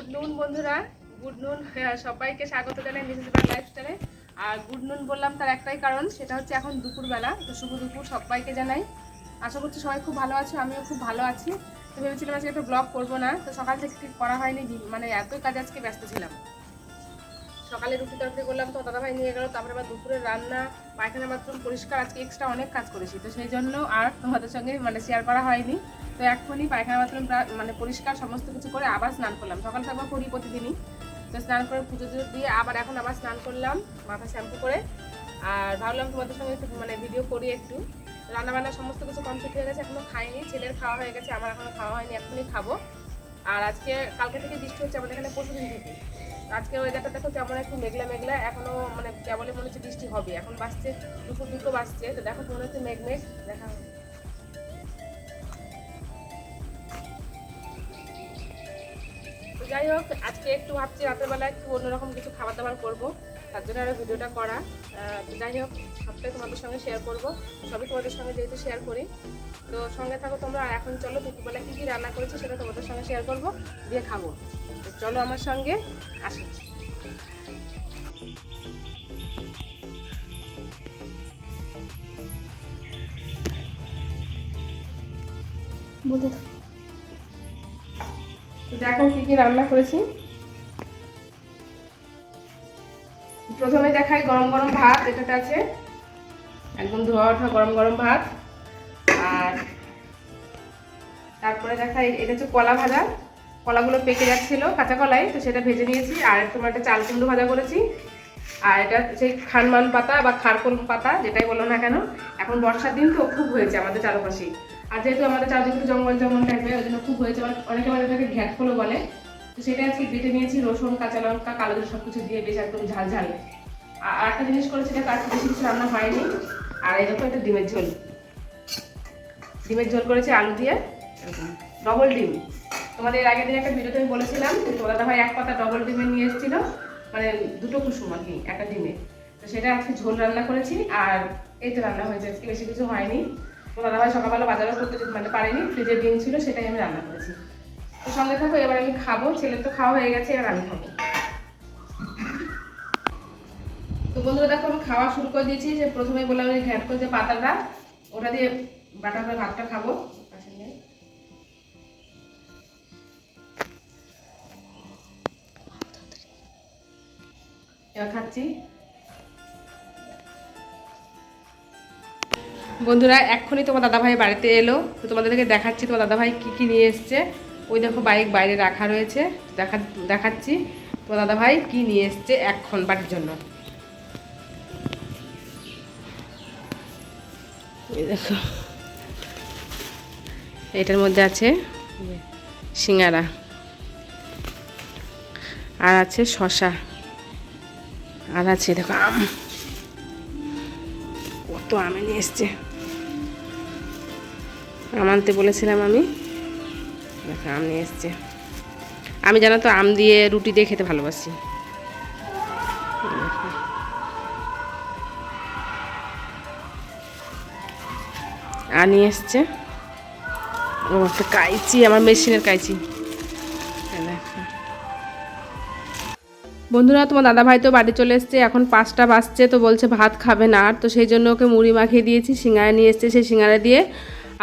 Good নুন বন্ধুরা, good নুন। সবাইকে স্বাগত জানাই মিসেস বার লাইফস্টাইলে। আর গুড নুন বললাম তার একটাই কারণ, সেটা হচ্ছে এখন দুপুরবেলা। তো শুভ দুপুর সবাইকে জানাই। আশা করছি সবাই খুব ভালো আছো, আমিও খুব ভালো আছি। তো ভেবেছিলাম আজকে একটা ব্লগ করবো না, তো সকাল থেকে ঠিক করা হয়নি, মানে এতই কাজ আজকে ব্যস্ত ছিলাম। সকালে রুটি তরকারি করলাম, তো দাদাভাই নিয়ে গেল। তারপরে আবার দুপুরের রান্না, পায়খানা বাথরুম পরিষ্কার, আজকে এক্সট্রা অনেক কাজ করেছি। তো সেই জন্য আর তোমাদের সঙ্গে শেয়ার করা হয়নি। তো এখনই পায়খানা বাথরুম পরিষ্কার সমস্ত কিছু করে আবার স্নান করলাম। সকাল থেকে করি প্রতিদিনই। তো স্নান করে পুজো দিয়ে আবার স্নান করলাম, মাথা শ্যাম্পু করে। আর ভাবলাম তোমাদের সঙ্গে একটু ভিডিও করি একটু। রান্নাবান্না সমস্ত কিছু কমপ্লিট হয়ে গেছে, এখনও খাইনি। ছেলের খাওয়া হয়ে গেছে, আমার এখনও খাওয়া হয়নি, এখনই খাবো। আর কালকে থেকে বৃষ্টি হচ্ছে আমাদের এখানে, পরশুদিন থেকে। আজকে ওয়েদারটা দেখো কেমন, একটু মেঘলা মেঘলা, এখনো কেবলই মনে হচ্ছে বৃষ্টি হবে। এখন বাজছে দুপুর 2টো বাজছে, তো দেখো মনে হচ্ছে মেঘ দেখা। তো যাই হোক, আজকে একটু ভাবছি রাতের বেলা একটু অন্যরকম কিছু খাবার দাবার করবো, তার জন্য আরও ভিডিওটা করা। যাই হোক, সবটাই তোমাদের সঙ্গে শেয়ার করবো, সবই তোমাদের সঙ্গে যেহেতু শেয়ার করি। তো সঙ্গে থাকো তোমরা। আর এখন চলো দুপুরবেলা কী কী রান্না করেছি সেটা তোমাদের সঙ্গে শেয়ার করবো, দিয়ে খাবো। তো চলো আমার সঙ্গে আসি। দেখো কি কি রান্না করেছি। প্রথমে দেখাই গরম গরম ভাত, এটাতে আছে একদম ধোয়া ওঠা গরম গরম ভাত। আর তারপরে দেখাই এটা হচ্ছে কলা ভাজা, কলাগুলো পেকে যাচ্ছিল কাঁচা কলাই, তো সেটা ভেজে নিয়েছি। আর তোমার একটা চাল কুমড়ো ভাজা করেছি। আর এটা সেই খানমান পাতা বা খারকলম পাতা, যেটাই বলো না কেন, এখন বর্ষার দিন তো খুব হয়েছে আমাদের চারপাশেই। আর যেহেতু আমাদের চারদিকে জঙ্গল জঙ্গল টাইপের, ওই জন্য খুব হয়েছে। অনেকে আমাদের এটাকে ঘ্যাটফলও বলে। তো সেটা আজকে বেটে নিয়েছি, রসুন কাঁচা লঙ্কা কালো জিরে সব কিছু দিয়ে, বেশ একদম ঝাল ঝাল। আর একটা জিনিস করেছি, এটা কাজ বেশি কিছু রান্না হয়নি। আর এই দেখো, এটা ডিমের ঝোল, ডিমের ঝোল করেছি আলু দিয়ে, ডবল ডিম। তোমাদের এর আগের দিন একটা ভিডিওতে আমি বলেছিলাম যে দাদা ভাই এক পাতা ডবল ডিমে নিয়ে এসেছিল, দুটো কুসুম আর কি একটা ডিমে। তো সেটা আজকে ঝোল রান্না করেছি। আর এই তো রান্না হয়েছে, আজকে বেশি কিছু হয়নি। তো দাদা ভাই সকালবেলা বাজারও করতে পারেনি, ফ্রিজে ডিম ছিল, সেটাই আমি রান্না করেছি। তো সঙ্গে থাকো, এবার আমি খাবো। ছেলের তো খাওয়া হয়ে গেছে, এবার আমি খাবো। তো বন্ধুরা দেখো, আমি খাওয়া শুরু করে দিয়েছি। যে প্রথমে বললাম যে ঘ্যাট করে যে পাতাটা, ওটা দিয়ে বাটা করে ভাতটা খাবো। এবার খাচ্ছি। বন্ধুরা এক্ষুনি তোমার দাদাভাই বাড়িতে এলো, তো তোমাদেরকে দেখাচ্ছি তোমার দাদাভাই কী কী নিয়ে এসছে। ওই দেখো বাইক বাইরে রাখা রয়েছে, দেখাচ্ছি তোমার দাদাভাই কী নিয়ে এসছে এখন বাড়ির জন্য। দেখো, এটার মধ্যে আছে সিঙ্গারা, আর আছে শসা, আর আছে দেখো আম, কত আমে নিয়ে এসছে। আম আনতে বলেছিলাম আমি, দেখো আম নিয়ে এসছে। আমি জানো তো আম দিয়ে রুটি দিয়ে খেতে ভালোবাসি। আর নিয়ে এসছে ও একটা কাইচি, আমার মেশিনের কাইচি। বন্ধুরা তোমার দাদাভাই তো বাড়ি চলে এসছে, এখন 5টা বাজছে। তো বলছে ভাত খাবে না আর, তো সেই জন্য ওকে মুড়ি মাখিয়ে দিয়েছি। সিঙ্গারা নিয়ে এসছে, সেই সিঙ্গারা দিয়ে।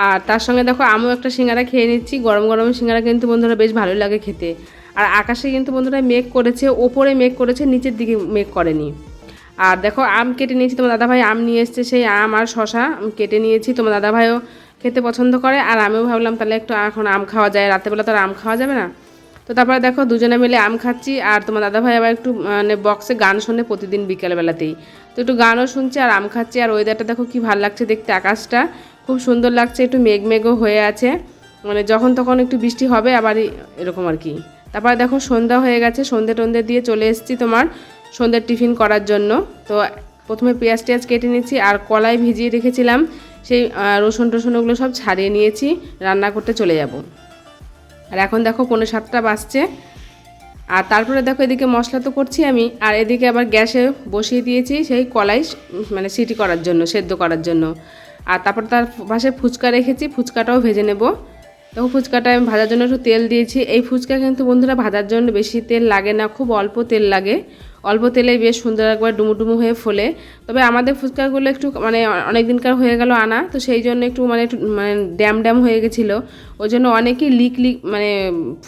আর তার সঙ্গে দেখো আমিও একটা সিঙ্গারা খেয়ে নিচ্ছি। গরম গরম সিঙ্গারা কিন্তু বন্ধুরা বেশ ভালো লাগে খেতে। আর আকাশে কিন্তু বন্ধুরা মেঘ করেছে, ওপরে মেঘ করেছে, নিচের দিকে মেঘ করেনি। আর দেখো আম কেটে নিয়েছি, তোমার দাদাভাই আম নিয়ে এসছে, সেই আম আর শশা কেটে নিয়েছি। তোমার দাদাভাইও খেতে পছন্দ করে, আর আমিও ভাবলাম তাহলে একটু এখন আম খাওয়া যায়, রাতেরবেলা তো আর আম খাওয়া যাবে না। তো তারপরে দেখো দুজনে মিলে আম খাচ্ছি। আর তোমার দাদাভাই আবার একটু বক্সে গান শোনে প্রতিদিন বিকেলবেলাতেই, তো একটু গানও শুনছে আর আম খাচ্ছি। আর ওয়েদারটা দেখো কি ভালো লাগছে দেখতে, আকাশটা খুব সুন্দর লাগছে, একটু মেঘও হয়ে আছে, যখন তখন একটু বৃষ্টি হবে আবার এরকম আর কি। তারপরে দেখো সন্ধ্যা হয়ে গেছে, সন্ধে দিয়ে চলে এসেছি তোমার সন্ধ্যের টিফিন করার জন্য। তো প্রথমে পেঁয়াজ কেটে নিচ্ছি, আর কলাই ভিজিয়ে রেখেছিলাম, সেই রসুন ওগুলো সব ছাড়িয়ে নিয়েছি, রান্না করতে চলে যাব। আর এখন দেখো 6:45 বাজছে। আর তারপরে দেখো এদিকে মশলা তো করছি আমি, আর এদিকে আবার গ্যাসে বসিয়ে দিয়েছি সেই কলাই সিটি করার জন্য, সেদ্ধ করার জন্য। আর তারপর তার পাশে ফুচকা রেখেছি, ফুচকাটাও ভেজে নেব। দেখো ফুচকাটা আমি ভাজার জন্য একটু তেল দিয়েছি। এই ফুচকা কিন্তু বন্ধুরা ভাজার জন্য বেশি তেল লাগে না, খুব অল্প তেল লাগে, অল্প তেলেই বেশ সুন্দর একবার ডুমুডুমু হয়ে ফোলে। তবে আমাদের ফুচকাগুলো একটু মানে অনেক দিনকার হয়ে গেল আনা, তো সেই জন্য একটু মানে ড্যাম ড্যাম হয়ে গেছিলো, ওই জন্য অনেকই লিক মানে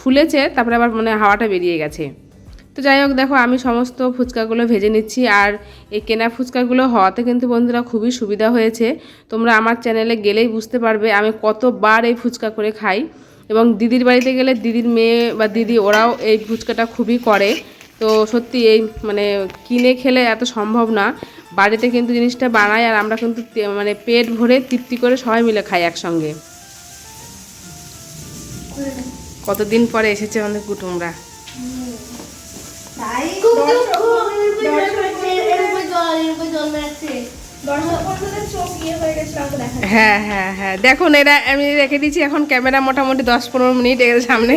ফুলেছে, তারপরে আবার মানে হাওয়াটা বেরিয়ে গেছে। তো যাই হোক দেখো আমি সমস্ত ফুচকাগুলো ভেজে নিচ্ছি। আর এই কেনা ফুচকাগুলো হওয়াতে কিন্তু বন্ধুরা খুবই সুবিধা হয়েছে। তোমরা আমার চ্যানেলে গেলেই বুঝতে পারবে আমি কতবার এই ফুচকা করে খাই। এবং দিদির বাড়িতে গেলে দিদির মেয়ে বা দিদি ওরাও এই ফুচকাটা খুবই করে। তো সত্যি এই মানে কিনে খেলে এত সম্ভব না, বাড়িতে কিন্তু জিনিসটা বানাই আর আমরা কিন্তু মানে পেট ভরে তৃপ্তি করে সবাই মিলে খাই একসঙ্গে। কতদিন পরে এসেছে আমাদের কুটুমরা। হ্যাঁ হ্যাঁ হ্যাঁ দেখুন এরা আমি রেখে দিচ্ছি, এখন ক্যামেরা মোটামুটি 10-15 মিনিট এর সামনে।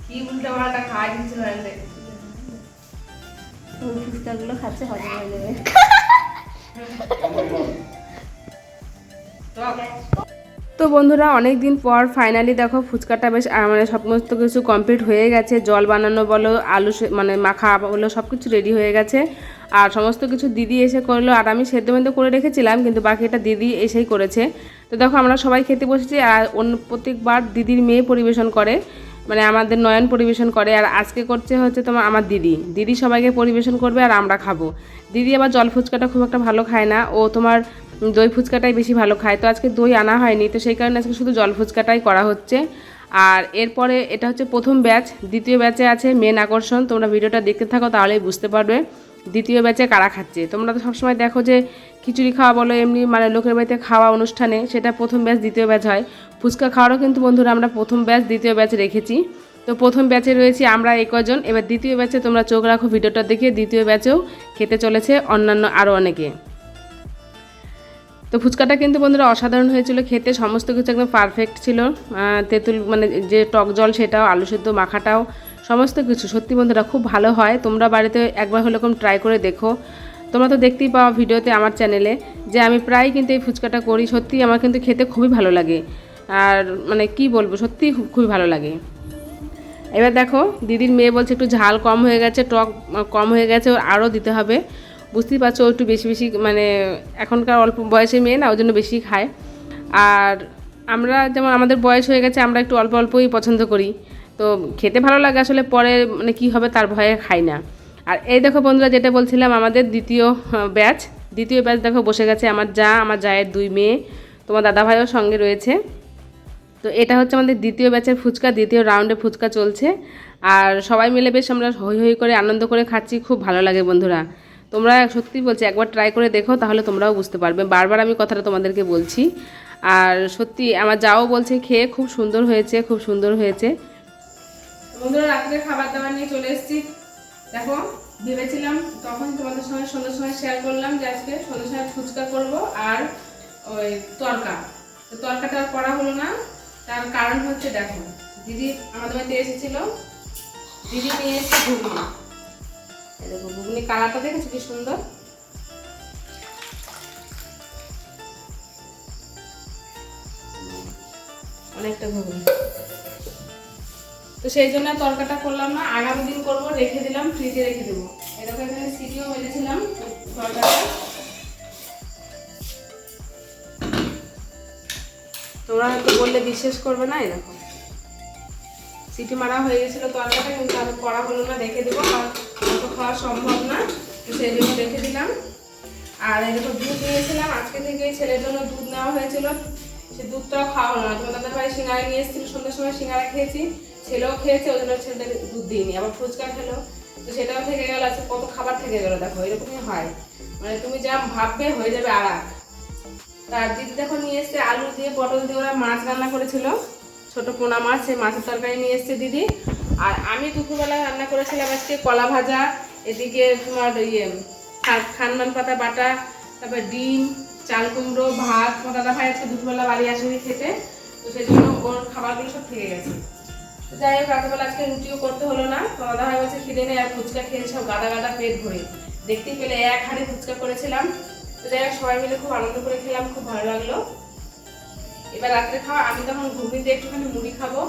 কি উল্টা পাল্টা খাওয়াই দিচ্ছিল ফুচকাগুলো খাচ্ছে, হজম হয়ে যাবে। তো বন্ধুরা অনেক দিন পর ফাইনালি দেখো ফুচকাটা বেশ মানে সমস্ত কিছু কমপ্লিট হয়ে গেছে। জল বানানো বলো, আলু মানে মাখা বলো, সব কিছু রেডি হয়ে গেছে। আর সমস্ত কিছু দিদি এসে করলো, আর আমি সেদ্ধ মেদ্ধ করে রেখেছিলাম, কিন্তু বাকিটা দিদি এসেই করেছে। তো দেখো আমরা সবাই খেতে বসেছি। আর অন্য প্রত্যেকবার দিদির মেয়ে পরিবেশন করে, মানে আমাদের নয়ন পরিবেশন করে। আর আজকে করছে হচ্ছে তোমার আমার দিদি সবাইকে পরিবেশন করবে আর আমরা খাবো। দিদি আবার জল ফুচকাটা খুব একটা ভালো খায় না, ও তোমার দই ফুচকাটাই বেশি ভালো খায়। তো আজকে দই আনা হয়নি, তো সেই কারণে আজকে শুধু জল ফুচকাটাই করা হচ্ছে। আর এরপরে এটা হচ্ছে প্রথম ব্যাচ, দ্বিতীয় ব্যাচে আছে মেন আকর্ষণ। তোমরা ভিডিওটা দেখতে থাকো তাহলেই বুঝতে পারবে দ্বিতীয় ব্যাচে কারা খাচ্ছে। তোমরা তো সবসময় দেখো যে খিচুড়ি খাওয়া বলো, এমনি মানে লোকের বাড়িতে খাওয়া অনুষ্ঠানে সেটা প্রথম ব্যাচ দ্বিতীয় ব্যাচ হয়। ফুচকা খাওয়ারও কিন্তু বন্ধুরা আমরা প্রথম ব্যাচ দ্বিতীয় ব্যাচ রেখেছি। তো প্রথম ব্যাচে রয়েছি আমরা এই কজন, এবার দ্বিতীয় ব্যাচে তোমরা চোখ রাখো ভিডিওটা দেখে, দ্বিতীয় ব্যাচেও খেতে চলেছে অন্যান্য আরও অনেকে। তো ফুচকাটা কিন্তু বন্ধুরা অসাধারণ হয়েছিল খেতে, সমস্ত কিছু একদম পারফেক্ট ছিল। তেঁতুল মানে যে টক জল সেটাও, আলু সেদ্ধ মাখাটাও, সমস্ত কিছু সত্যি বন্ধুরা খুব ভালো হয়। তোমরা বাড়িতে একবার হলে এরকম ট্রাই করে দেখো। তোমরা তো দেখতেই পাও ভিডিওতে আমার চ্যানেলে যে আমি প্রায় কিন্তু এই ফুচকাটা করি। সত্যি আমার কিন্তু খেতে খুবই ভালো লাগে, আর মানে কি বলবো সত্যি খুবই ভালো লাগে। এবার দেখো দিদির মেয়ে বলছে একটু ঝাল কম হয়ে গেছে, টক কম হয়ে গেছে, আরও দিতে হবে। বুঝতেই পারছো একটু বেশি বেশি মানে এখনকার অল্প বয়সের মেয়ে না, ওই জন্য বেশি খায়। আর আমরা যেমন আমাদের বয়স হয়ে গেছে, আমরা একটু অল্প অল্পই পছন্দ করি, তো খেতে ভালো লাগে আসলে, পরে মানে কী হবে তার ভয়ে খাই না। আর এই দেখো বন্ধুরা যেটা বলছিলাম আমাদের দ্বিতীয় ব্যাচ দেখো বসে গেছে আমার জায়ের 2 মেয়ে, তোমার দাদাভাইও সঙ্গে রয়েছে। তো এটা হচ্ছে আমাদের দ্বিতীয় ব্যাচের ফুচকা, দ্বিতীয় রাউন্ডে ফুচকা চলছে। আর সবাই মিলে বেশ আমরা হই হই করে আনন্দ করে খাচ্ছি, খুব ভালো লাগে বন্ধুরা। তোমরা সত্যি বলছি একবার ট্রাই করে দেখো, তাহলে তোমরাও বুঝতে পারবে। বারবার আমি কথাটা তোমাদেরকে বলছি। আর সত্যি আমার যাও বলছে খেয়ে খুব সুন্দর হয়েছে, খুব সুন্দর হয়েছে। বন্ধুরা রাত্রে খাবার দাবার নিয়ে চলে এসেছি। দেখো ভেবেছিলাম তখন তোমাদের সঙ্গে সন্ধ্যার সময় শেয়ার করলাম যে আজকে সন্ধ্যার সময় ফুচকা করব আর ওই তরকাটা আর করা হলো না। তার কারণ হচ্ছে দেখো দিদি আমাদের বাড়িতে এসেছিল, দিদি নিয়ে এসেছে ঘুগনি। দেখো ঘুগনি কালারটা দেখেছো কি সুন্দর, অনেকটা ঘুগনি। তো সেই জন্য তরকাটা করলাম না, আগামী দিন করবো, রেখে দিলাম, ফ্রিজে রেখে দেবো। এরকম এখানে সিটিও মেরেছিলাম তরকাটা। তোমরা হয়তো বললে বিশ্বাস করবে না, এরকম সিটি মারা হয়ে গেছিলো তরকাটা, কিন্তু আমি করা হলো না, রেখে দেবো, অত খাওয়া সম্ভব না, তো সেই জন্য রেখে দিলাম। আর এরকম দুধ নিয়েছিলাম আজকে থেকে, ছেলের জন্য দুধ নেওয়া হয়েছিল, সে দুধটাও খাওয়া হলো না। তোমার দাদা ভাই সিঙ্গারা নিয়ে এসেছিল, সন্ধ্যার সময় সিঙ্গারা খেয়েছি, ছেলেও খেয়েছে, ওই জন্য ছেলেদের দুধ দিইনি। আবার ফুচকা খেলো, তো সেটাও থেকে গেল। আজকে কত খাবার থেকে গেলো, দেখো এরকমই হয়, মানে তুমি যা ভাববে হয়ে যাবে আর এক। তার দিদি দেখো নিয়ে এসছে আলু দিয়ে পটল দিয়ে, ওরা মাছ রান্না করেছিল, ছোট পোনা মাছ, সেই মাছের তরকারি নিয়ে এসছে দিদি। আর আমি দুপুরবেলা রান্না করেছিলাম আজকে কলা ভাজা, এদিকে তোমার খানমান পাতা বাটা, তারপর ডিম, চাল কুমড়ো, ভাত। তোমার দাদা ভাই আজকে দুপুরবেলা বাড়ি আসেনি খেতে, তো সেই জন্য ওর খাবারগুলো সব থেকে গেছে। যাই হোক রাতেবেলা আজকে রুটিও করতে হলো না, তোমার দাদা ভাই বলছে খিদে নেই, আর ফুচকা খেয়ে সব গাদা গাদা পেট ভরে। দেখতেই পেলে 1 হাঁড়ি ফুচকা করেছিলাম, তো যাই হোক সবাই মিলে খুব আনন্দ করে খেলাম, খুব ভালো লাগলো। এবার রাত্রে খাওয়া আমি তখন ঘুগনিতে একটুখানি মুড়ি খাবো,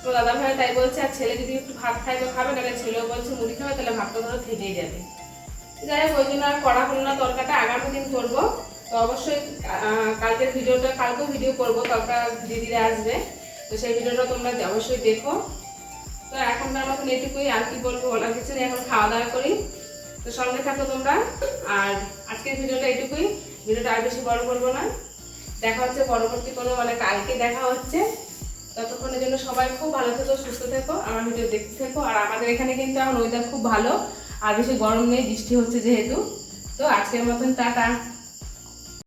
তো দাদা ভাই তাই বলছে আর ছেলে যদি একটু ভাত খায় তো খাবে, নাহলে ছেলেও বলছে মুড়ি খাবে, তাহলে ভাতটা ধরো থেকেই যাবে। যাই হোক ওই জন্য আর করা হলো না তরকাটা, আগামী দিন করবো। তো অবশ্যই কালকের ভিডিওটা, কালকেও ভিডিও করবো, তরকা ধীরে ধীরে আসবে, তো সেই ভিডিওটা তোমরা অবশ্যই দেখো। তো এখনকার মতন এটুকুই, আর কি বলবো বলার কিছু নেই, এখন খাওয়া দাওয়া করি। তো সঙ্গে থাকো তোমরা, আর আজকের ভিডিওটা এটুকুই, ভিডিওটা আর বেশি বড় করবো না। দেখা হচ্ছে পরবর্তী কোনো কালকে দেখা হচ্ছে। ততক্ষণের জন্য সবাই খুব ভালো থেকো, সুস্থ থেকো, আমার ভিডিও দেখতে থেকো। আর আমাদের এখানে কিন্তু এখন ওয়েদার খুব ভালো, আর বেশি গরম নেই, বৃষ্টি হচ্ছে যেহেতু। তো আজকের মতন টাটা।